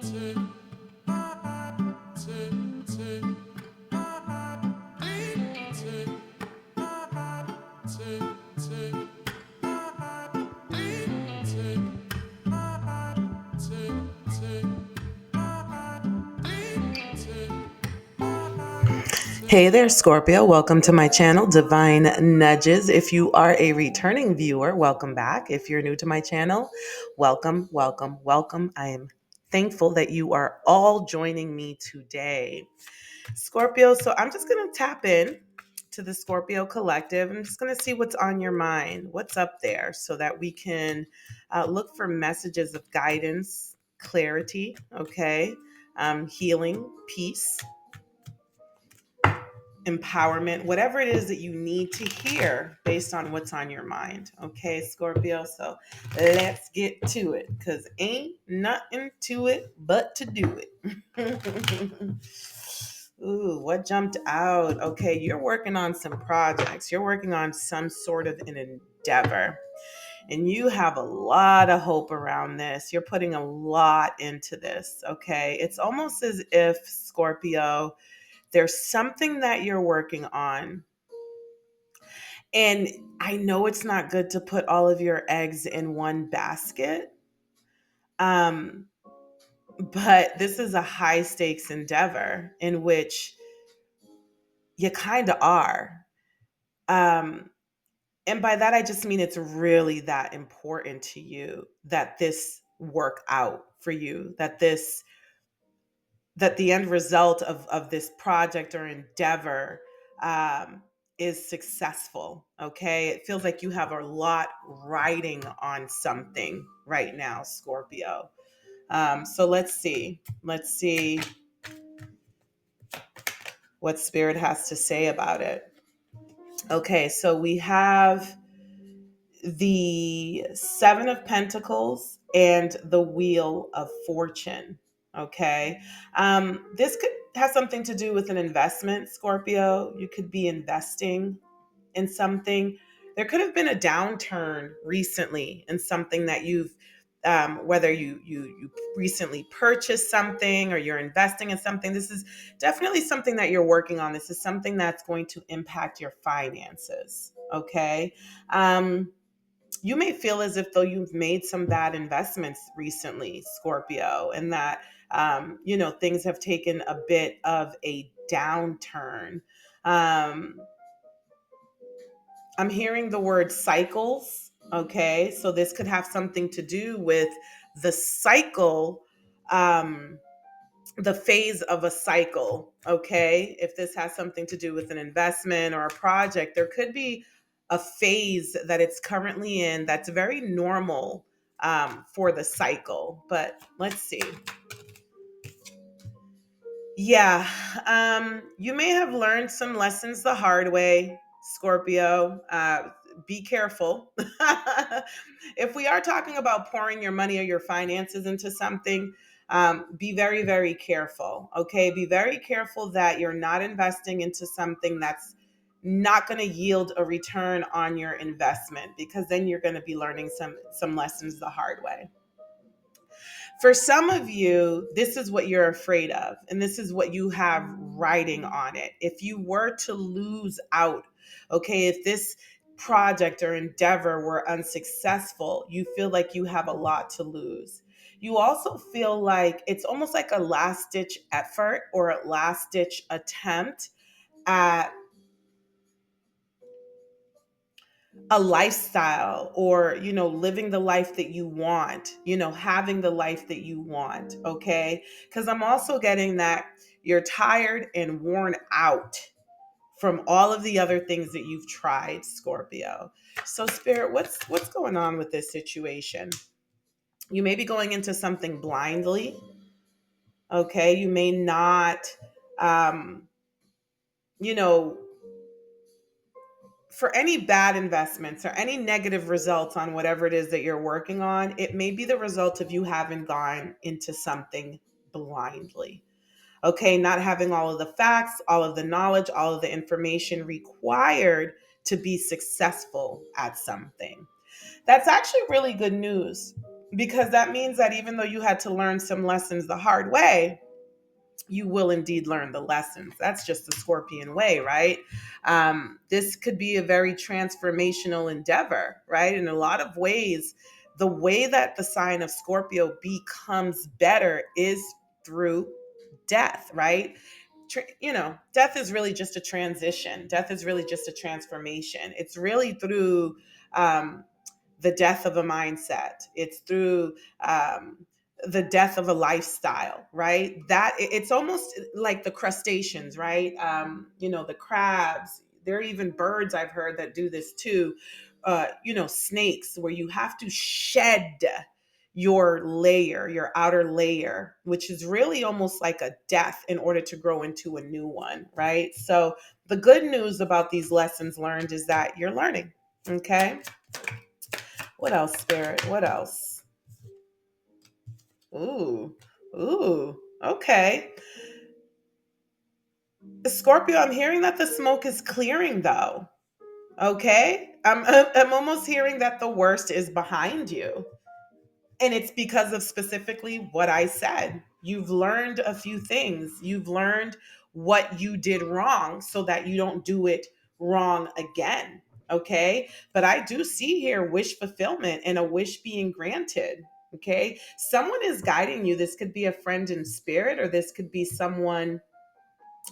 Hey there, Scorpio. Welcome to my channel, Divine Nudges. If you are a returning viewer, welcome back. If you're new to my channel, welcome, welcome, welcome. I am thankful that you are all joining me today. Scorpio, so I'm just going to tap in to the Scorpio collective. I'm just going to see what's on your mind, what's up there, so that we can look for messages of guidance, clarity, okay, healing, peace, empowerment, whatever it is that you need to hear based on what's on your mind. Okay, Scorpio. So let's get to it, because ain't nothing to it but to do it. Ooh, what jumped out? Okay, you're working on some projects. You're working on some sort of an endeavor. And you have a lot of hope around this. You're putting a lot into this. Okay. It's almost as if, Scorpio, there's something that you're working on. And I know it's not good to put all of your eggs in one basket. Um, but this is a high stakes endeavor in which you kind of are. Um, and by that, I just mean it's really that important to you that this work out for you, that the end result of this project or endeavor is successful. Okay. It feels like you have a lot riding on something right now, Scorpio. So let's see. Let's see what Spirit has to say about it. Okay. So we have the Seven of Pentacles and the Wheel of Fortune. Okay. This could have something to do with an investment, Scorpio. You could be investing in something. There could have been a downturn recently in something that you've, whether you recently purchased something or you're investing in something. This is definitely something that you're working on. This is something that's going to impact your finances. Okay. You may feel as if though you've made some bad investments recently, Scorpio, and that things have taken a bit of a downturn. Um, I'm hearing the word cycles. Okay, so this could have something to do with the cycle, um, the phase of a cycle. Okay, if this has something to do with an investment or a project, there could be a phase that it's currently in that's very normal for the cycle. But let's see. Yeah, you may have learned some lessons the hard way, Scorpio. Be careful. If we are talking about pouring your money or your finances into something, be very, very careful. Okay, be very careful that you're not investing into something that's not going to yield a return on your investment, because then you're going to be learning some lessons the hard way. For some of you, this is what you're afraid of, and this is what you have writing on it. If you were to lose out, okay, if this project or endeavor were unsuccessful, you feel like you have a lot to lose. You also feel like it's almost like a last ditch effort or a last ditch attempt at a lifestyle, or living the life that you want, having the life that you want. Okay, because I'm also getting that you're tired and worn out from all of the other things that you've tried, Scorpio. So Spirit, what's going on with this situation? You may be going into something blindly. Okay, you may not um you know for any bad investments or any negative results on whatever it is that you're working on, it may be the result of you having gone into something blindly. Okay, not having all of the facts, all of the knowledge, all of the information required to be successful at something. That's actually really good news. because that means that even though you had to learn some lessons the hard way, you will indeed learn the lessons. That's just the Scorpion way, right? This could be a very transformational endeavor, right? In a lot of ways, the way that the sign of Scorpio becomes better is through death, right? Death is really just a transition. Death is really just a transformation. It's really through um, the death of a mindset. It's through the death of a lifestyle, right? It's almost like the crustaceans, right? The crabs. There are even birds I've heard that do this too. Snakes, where you have to shed your outer layer, which is really almost like a death in order to grow into a new one, right? So the good news about these lessons learned is that you're learning. Okay. What else, Spirit? What else? Ooh, ooh. Okay. Scorpio, I'm hearing that the smoke is clearing though. Okay. I'm almost hearing that the worst is behind you. And it's because of specifically what I said. You've learned a few things. You've learned what you did wrong so that you don't do it wrong again. Okay. But I do see here wish fulfillment and a wish being granted. Okay. Someone is guiding you. This could be a friend in spirit, or this could be someone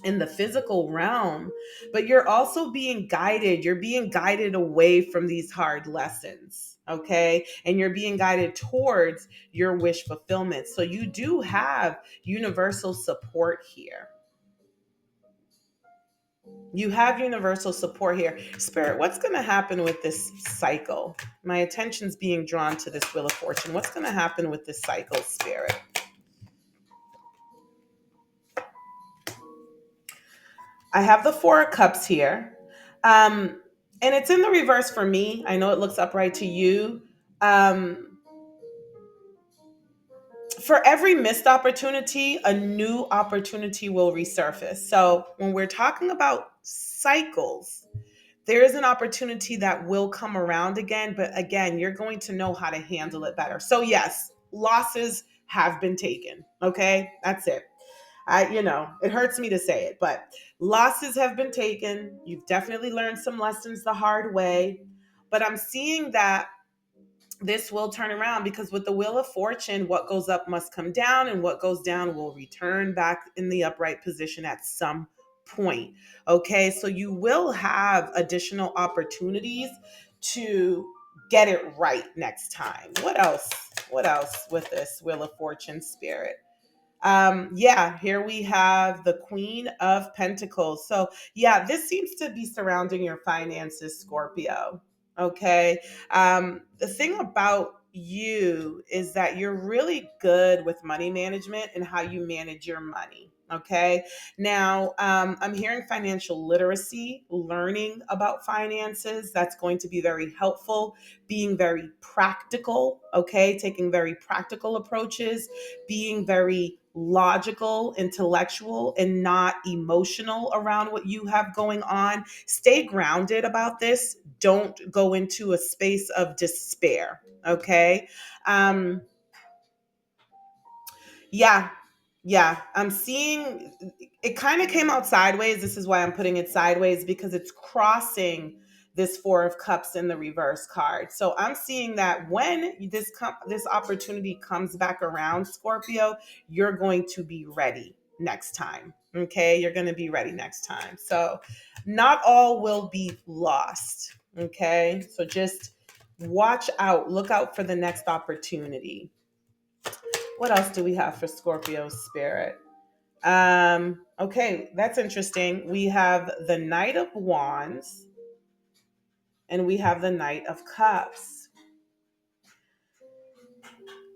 in the physical realm, but you're also being guided. You're being guided away from these hard lessons, okay? And you're being guided towards your wish fulfillment. So you do have universal support here. You have universal support here. Spirit, what's going to happen with this cycle? My attention's being drawn to this Wheel of Fortune. What's going to happen with this cycle, Spirit? I have the Four of Cups here. Um, and it's in the reverse for me. I know it looks upright to you. Um, for every missed opportunity, a new opportunity will resurface. So when we're talking about cycles, there is an opportunity that will come around again. But again, you're going to know how to handle it better. So, yes, losses have been taken. Okay. That's it. It hurts me to say it, but losses have been taken. You've definitely learned some lessons the hard way. But I'm seeing that this will turn around, because with the Wheel of Fortune, what goes up must come down, and what goes down will return back in the upright position at some point. Okay, so you will have additional opportunities to get it right next time. What else? What else with this Wheel of Fortune, Spirit? Yeah, here we have the Queen of Pentacles. So, yeah, this seems to be surrounding your finances, Scorpio. Okay. The thing about you is that you're really good with money management and how you manage your money. Okay. Now, I'm hearing financial literacy, learning about finances. That's going to be very helpful, being very practical. Okay. Taking very practical approaches, being very logical, intellectual, and not emotional around what you have going on. Stay grounded about this. Don't go into a space of despair. Okay. Um, yeah. Yeah. I'm seeing it kind of came out sideways. This is why I'm putting it sideways, because it's crossing this Four of Cups in the reverse card. So I'm seeing that when this opportunity comes back around, Scorpio, you're going to be ready next time. Okay? You're going to be ready next time. So not all will be lost. Okay? So just watch out, look out for the next opportunity. What else do we have for Scorpio spirit? Okay, that's interesting. We have the Knight of Wands and we have the Knight of Cups.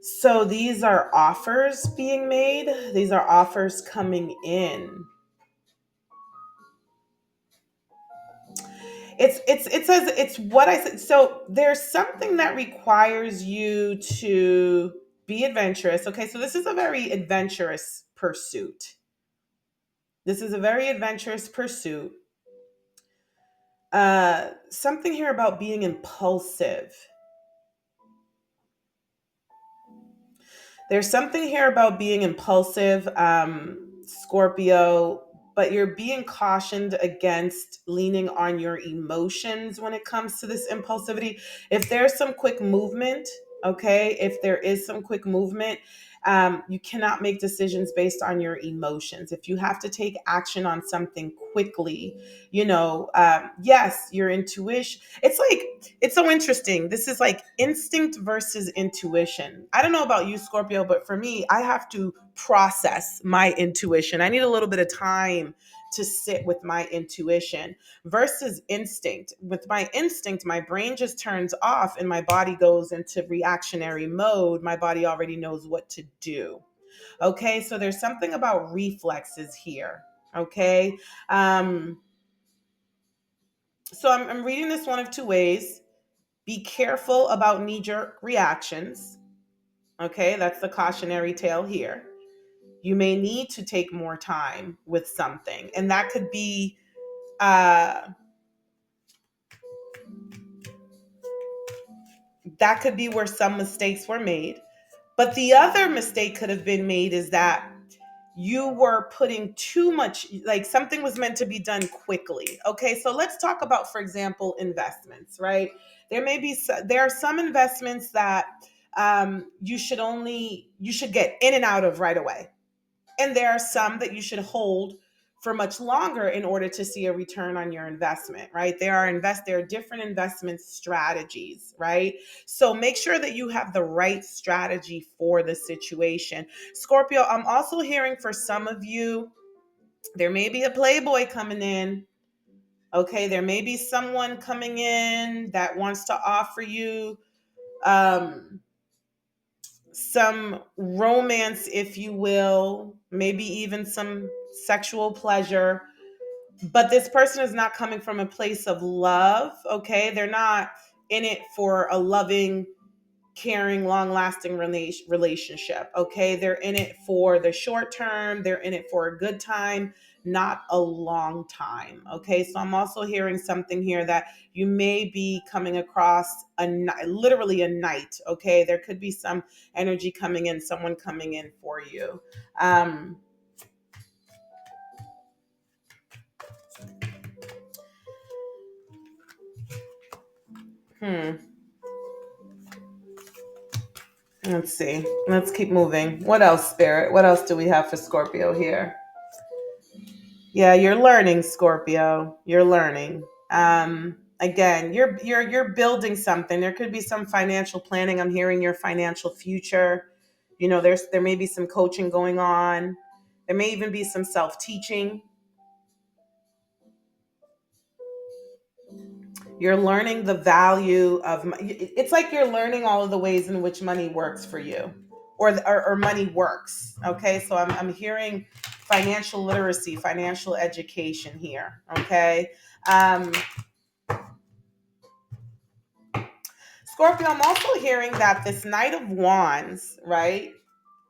So these are offers being made. These are offers coming in. It says it's what I said. So there's something that requires you to be adventurous. Okay, so this is a very adventurous pursuit. This is a very adventurous pursuit. Something here about being impulsive. There's something here about being impulsive, Scorpio, but you're being cautioned against leaning on your emotions when it comes to this impulsivity. If there's some quick movement, okay, if there is some quick movement, you cannot make decisions based on your emotions. If you have to take action on something quickly, yes, your intuition. It's so interesting. This is like instinct versus intuition. I don't know about you, Scorpio, but for me, I have to process my intuition. I need a little bit of time to sit with my intuition versus instinct. With my instinct, my brain just turns off and my body goes into reactionary mode. My body already knows what to do. Okay, so there's something about reflexes here. Okay. Um, so I'm reading this one of two ways. Be careful about knee jerk reactions. Okay, that's the cautionary tale here. You may need to take more time with something, and uh, that could be where some mistakes were made. But the other mistake could have been made is that you were putting too much, like something was meant to be done quickly. Okay, so let's talk about, for example, investments, right? There are some investments that you should get in and out of right away, and there are some that you should hold for much longer in order to see a return on your investment, right? There are different investment strategies, right? So make sure that you have the right strategy for the situation. Scorpio, I'm also hearing for some of you, there may be a playboy coming in. Okay, there may be someone coming in that wants to offer you um some romance, if you will, maybe even some sexual pleasure. But this person is not coming from a place of love, okay? They're not in it for a loving, caring, long lasting relationship, okay? They're in it for the short term, they're in it for a good time, not a long time, okay? So I'm also hearing something here that you may be coming across literally a knight, okay? There could be some energy coming in, someone coming in for you. Um, hmm. Let's see. Let's keep moving. What else, Spirit? What else do we have for Scorpio here? Yeah, you're learning, Scorpio. You're learning. Again, you're building something. There could be some financial planning. I'm hearing your financial future. There may be some coaching going on. There may even be some self teaching. You're learning the value of it's like you're learning all of the ways in which money works for you, or money works. Okay, so I'm hearing financial literacy, financial education here. Okay. um, Scorpio, I'm also hearing that this Knight of Wands, right,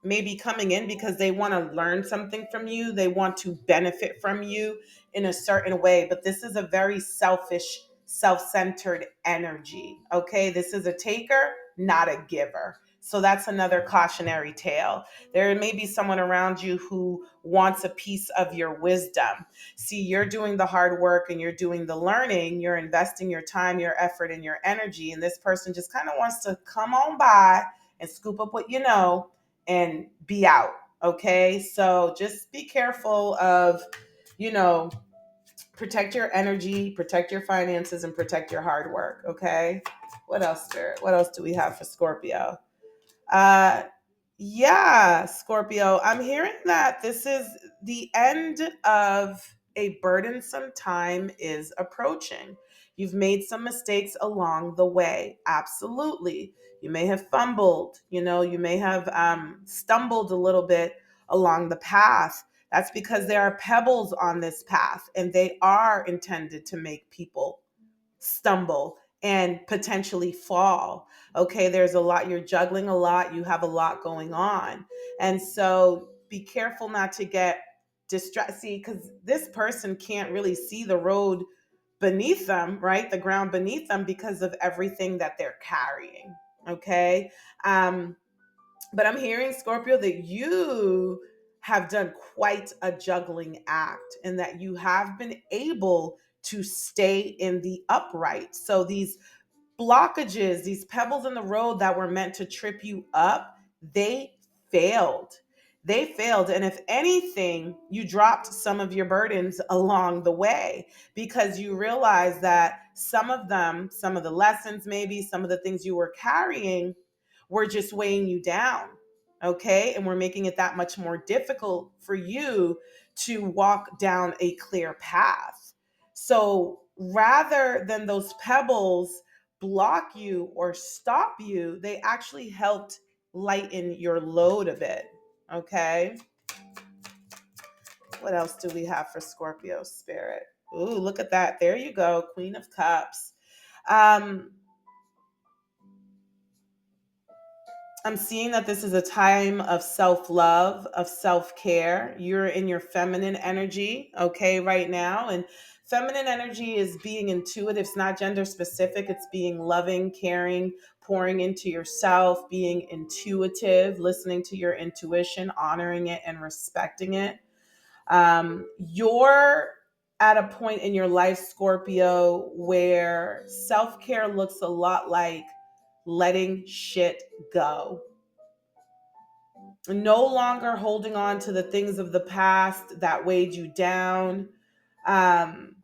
may be coming in because they want to learn something from you. They want to benefit from you in a certain way. But this is a very selfish, self centered energy. Okay. This is a taker, not a giver. So that's another cautionary tale. There may be someone around you who wants a piece of your wisdom. See, you're doing the hard work and you're doing the learning, you're investing your time, your effort, and your energy. And this person just kind of wants to come on by and scoop up what you know and be out. Okay. So just be careful of, you know, protect your energy, protect your finances, and protect your hard work. Okay. What else, Spirit? What else do we have for Scorpio? Uh, yeah, Scorpio, I'm hearing that this is the end of a burdensome time is approaching. You've made some mistakes along the way. Absolutely. You may have fumbled, you may have stumbled a little bit along the path. That's because there are pebbles on this path and they are intended to make people stumble and potentially fall. Okay, there's a lot, you're juggling a lot, you have a lot going on. And so be careful not to get distracted. See, because this person can't really see the road beneath them, right? The ground beneath them because of everything that they're carrying. Okay. Um, But I'm hearing, Scorpio, that you have done quite a juggling act and that you have been able to stay in the upright. So these blockages, these pebbles in the road that were meant to trip you up, they failed. They failed. And if anything, you dropped some of your burdens along the way because you realized that some of them, some of the lessons, maybe some of the things you were carrying were just weighing you down. Okay. And we're making it that much more difficult for you to walk down a clear path. So rather than those pebbles block you or stop you, they actually helped lighten your load a bit. Okay. What else do we have for Scorpio spirit? Ooh, look at that. There you go. Queen of Cups. Um, I'm seeing that this is a time of self love, of self care. You're in your feminine energy, okay, right now. And feminine energy is being intuitive. It's not gender specific, it's being loving, caring, pouring into yourself, being intuitive, listening to your intuition, honoring it, and respecting it. You're at a point in your life, Scorpio, where self care looks a lot like letting shit go, no longer holding on to the things of the past that weighed you down, um,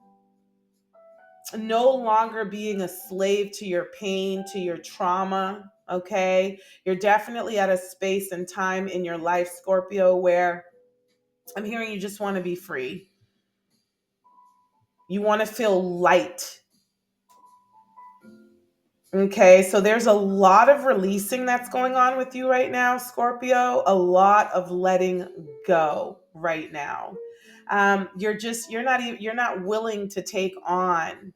no longer being a slave to your pain, to your trauma. Okay. You're definitely at a space and time in your life, Scorpio, where I'm hearing you just want to be free. You want to feel light. Okay, so there's a lot of releasing that's going on with you right now, Scorpio. A lot of letting go right now. You're not willing to take on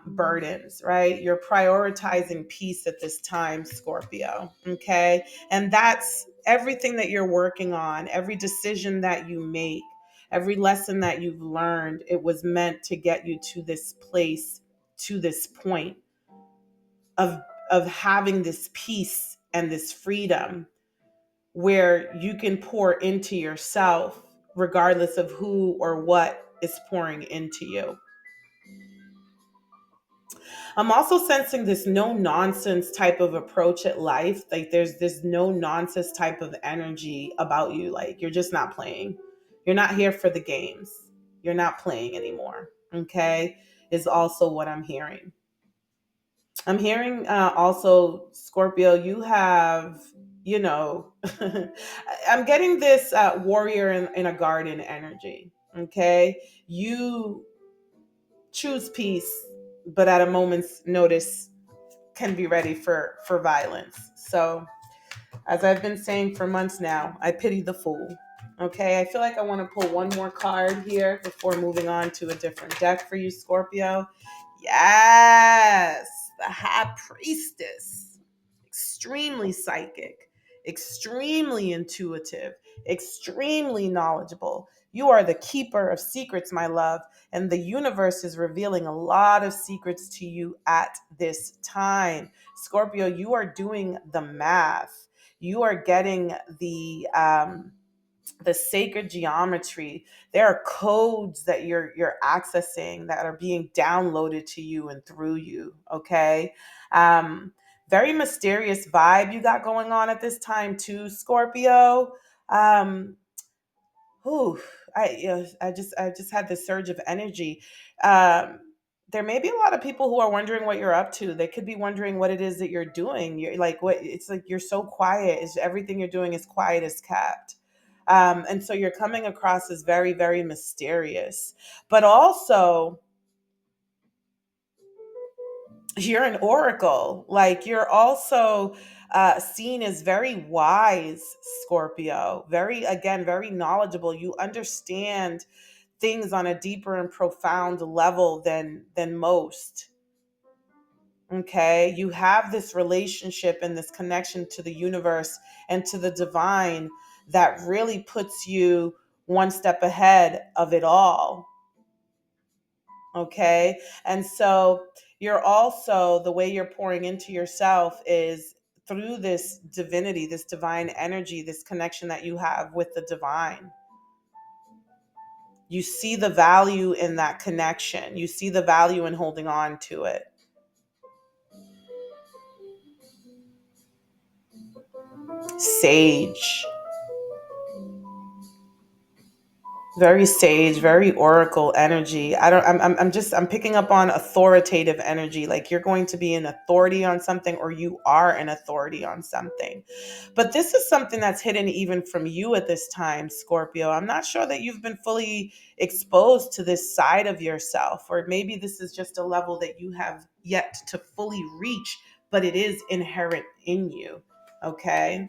burdens, right? You're prioritizing peace at this time, Scorpio. Okay, and that's everything that you're working on. Every decision that you make, every lesson that you've learned, it was meant to get you to this place, to this point of having this peace and this freedom where you can pour into yourself regardless of who or what is pouring into you. I'm also sensing this no nonsense type of approach at life. Like there's this no nonsense type of energy about you. Like you're just not playing. You're not here for the games. You're not playing anymore. Okay? Is also what I'm hearing. I'm hearing also, Scorpio, you have, you know, I'm getting this warrior in a garden energy. Okay. You choose peace, but at a moment's notice can be ready for violence. So, as I've been saying for months now, I pity the fool. Okay. I feel like I want to pull one more card here before moving on to a different deck for you, Scorpio. Yes, the High Priestess. Extremely psychic, extremely intuitive, extremely knowledgeable. You are the keeper of secrets, my love, and the universe is revealing a lot of secrets to you at this time. Scorpio, you are doing the math. You are getting the sacred geometry. There are codes that you're accessing that are being downloaded to you and through you. Okay. um Very mysterious vibe you got going on at this time too, Scorpio. um Whew, I just had this surge of energy. Um, there may be a lot of people who are wondering what you're up to. They could be wondering what it is that you're doing. You're like, what? It's like you're so quiet. Is everything you're doing is quiet as kept. And so you're coming across as very, very mysterious, but also you're an oracle. Like you're also seen as very wise, Scorpio. Very, again, very knowledgeable. You understand things on a deeper and profound level than most. Okay, you have this relationship and this connection to the universe and to the divine that really puts you one step ahead of it all. Okay, and so you're also, the way you're pouring into yourself is through this divinity, this divine energy, this connection that you have with the divine. You see the value in that connection. You see the value in holding on to it. Sage. Very sage, very oracle energy. I'm picking up on authoritative energy. Like you're going to be an authority on something, or you are an authority on something. But this is something that's hidden even from you at this time, Scorpio. I'm not sure that you've been fully exposed to this side of yourself, or maybe this is just a level that you have yet to fully reach, but it is inherent in you. Okay.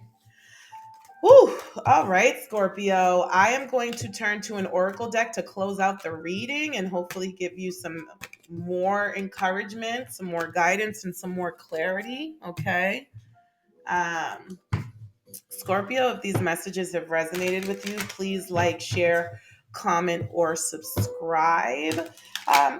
Whew. All right, Scorpio. I am going to turn to an oracle deck to close out the reading and hopefully give you some more encouragement, some more guidance, and some more clarity. Okay. Um, Scorpio, if these messages have resonated with you, please like, share, comment, or subscribe.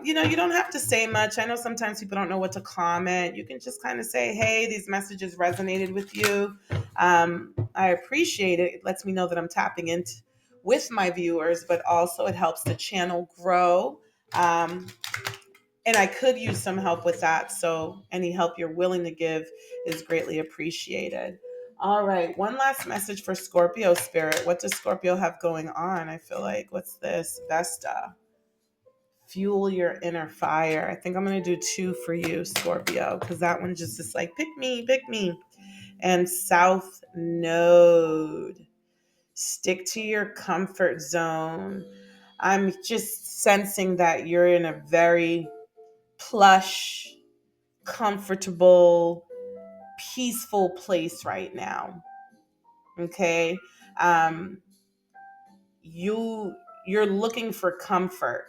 You don't have to say much. I know sometimes people don't know what to comment. You can just kind of say, hey, these messages resonated with you. I appreciate it. It lets me know that I'm tapping into with my viewers, but also it helps the channel grow. Um, and I could use some help with that. So any help you're willing to give is greatly appreciated. All right. One last message for Scorpio spirit. What does Scorpio have going on? I feel like, what's this? Vesta. Fuel your inner fire. I think I'm going to do two for you, Scorpio, because that one just is like, pick me, pick me. And South Node. Stick to your comfort zone. I'm just sensing that you're in a very plush, comfortable, peaceful place right now. Okay. Um, you're looking for comfort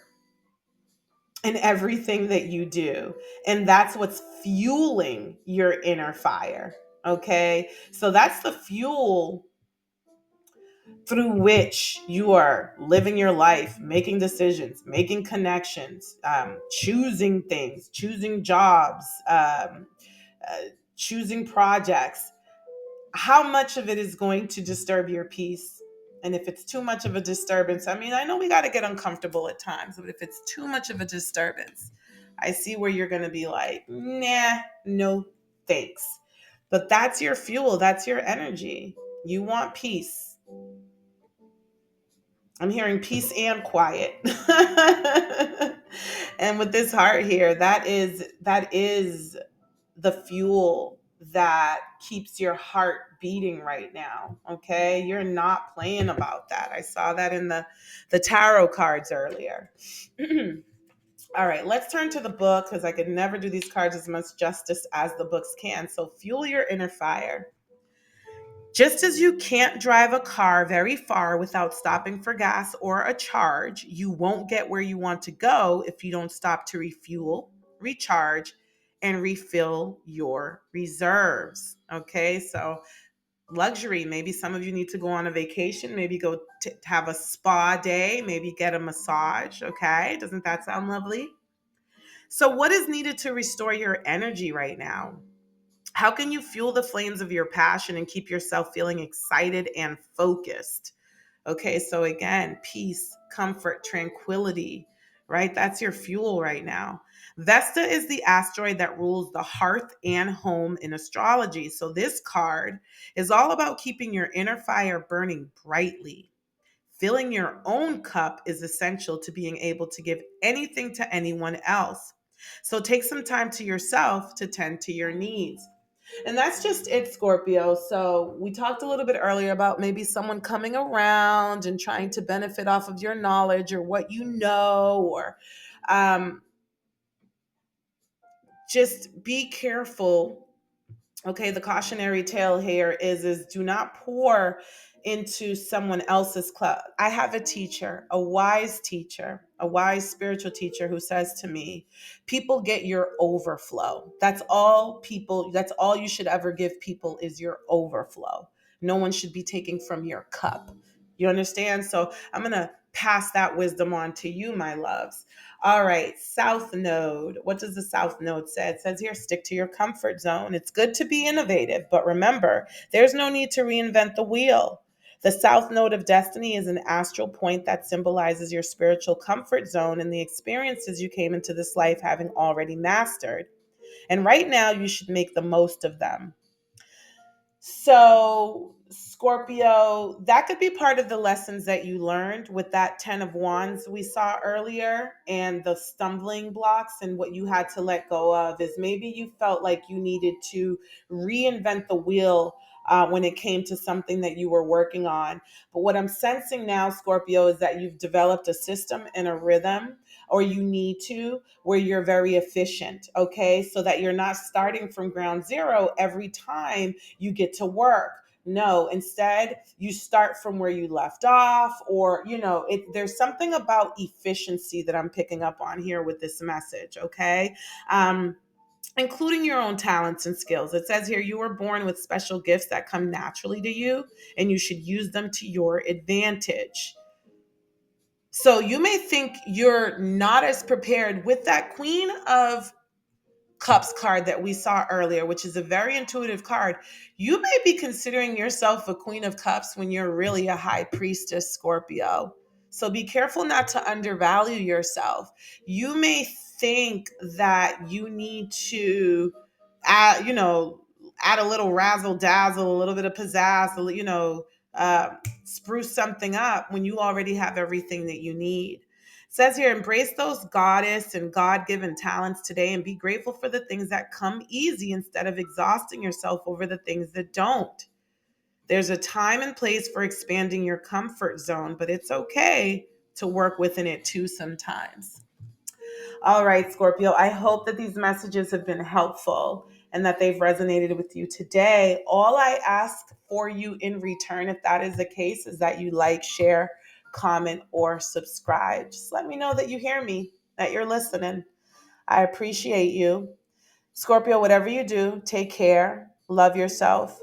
in everything that you do. And that's what's fueling your inner fire. Okay. So that's the fuel through which you are living your life, making decisions, making connections, choosing things, choosing jobs, uh, choosing projects. How much of it is going to disturb your peace? And if it's too much of a disturbance, I mean, I know we got to get uncomfortable at times, but if it's too much of a disturbance, I see where you're going to be like, nah, no thanks. But that's your fuel, that's your energy. You want peace. I'm hearing peace and quiet. And with this heart here, that is the fuel that keeps your heart beating right now. Okay? You're not playing about that. I saw that in the tarot cards earlier. All right, let's turn to the book because I could never do these cards as much justice as the books can. So, fuel your inner fire. Just as you can't drive a car very far without stopping for gas or a charge, you won't get where you want to go if you don't stop to refuel, recharge, and refill your reserves. Okay, so luxury. Maybe some of you need to go on a vacation, maybe go to have a spa day, maybe get a massage. Okay, doesn't that sound lovely? So, what is needed to restore your energy right now? How can you fuel the flames of your passion and keep yourself feeling excited and focused? Okay, so again, peace, comfort, tranquility, right? That's your fuel right now. Vesta is the asteroid that rules the hearth and home in astrology. So this card is all about keeping your inner fire burning brightly. Filling your own cup is essential to being able to give anything to anyone else. So take some time to yourself to tend to your needs. And that's just it, Scorpio. So we talked a little bit earlier about maybe someone coming around and trying to benefit off of your knowledge or what you know, or um, just be careful. Okay, the cautionary tale here is do not pour into someone else's cloud. I have a teacher, a wise spiritual teacher who says to me, people get your overflow. That's all you should ever give people is your overflow. No one should be taking from your cup. You understand? So I'm going to pass that wisdom on to you, my loves. All right, South Node. What does the South Node say? It says here, stick to your comfort zone. It's good to be innovative, but remember, there's no need to reinvent the wheel. The South Node of Destiny is an astral point that symbolizes your spiritual comfort zone and the experiences you came into this life having already mastered. And right now, you should make the most of them. So, Scorpio, that could be part of the lessons that you learned with that 10 of Wands we saw earlier, and the stumbling blocks, and what you had to let go of is maybe you felt like you needed to reinvent the wheel when it came to something that you were working on. But what I'm sensing now, Scorpio, is that you've developed a system and a rhythm, or you need to, where you're very efficient, okay? So that you're not starting from ground zero every time you get to work. No, instead, you start from where you left off, or, there's something about efficiency that I'm picking up on here with this message, okay? Including your own talents and skills. It says here, you were born with special gifts that come naturally to you, and you should use them to your advantage. So you may think you're not as prepared with that Queen of Cups card that we saw earlier, which is a very intuitive card. You may be considering yourself a Queen of Cups when you're really a High Priestess, Scorpio. So be careful not to undervalue yourself. You may think that you need to add, add a little razzle dazzle, a little bit of pizzazz, spruce something up when you already have everything that you need. It says here, embrace those goddess and God given talents today and be grateful for the things that come easy instead of exhausting yourself over the things that don't. There's a time and place for expanding your comfort zone, but it's okay to work within it too sometimes. All right, Scorpio, I hope that these messages have been helpful and that they've resonated with you today. All I ask for you in return, if that is the case, is that you like, share, comment, or subscribe. Just let me know that you hear me, that you're listening. I appreciate you. Scorpio, whatever you do, take care, love yourself,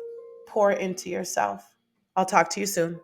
pour into yourself. I'll talk to you soon.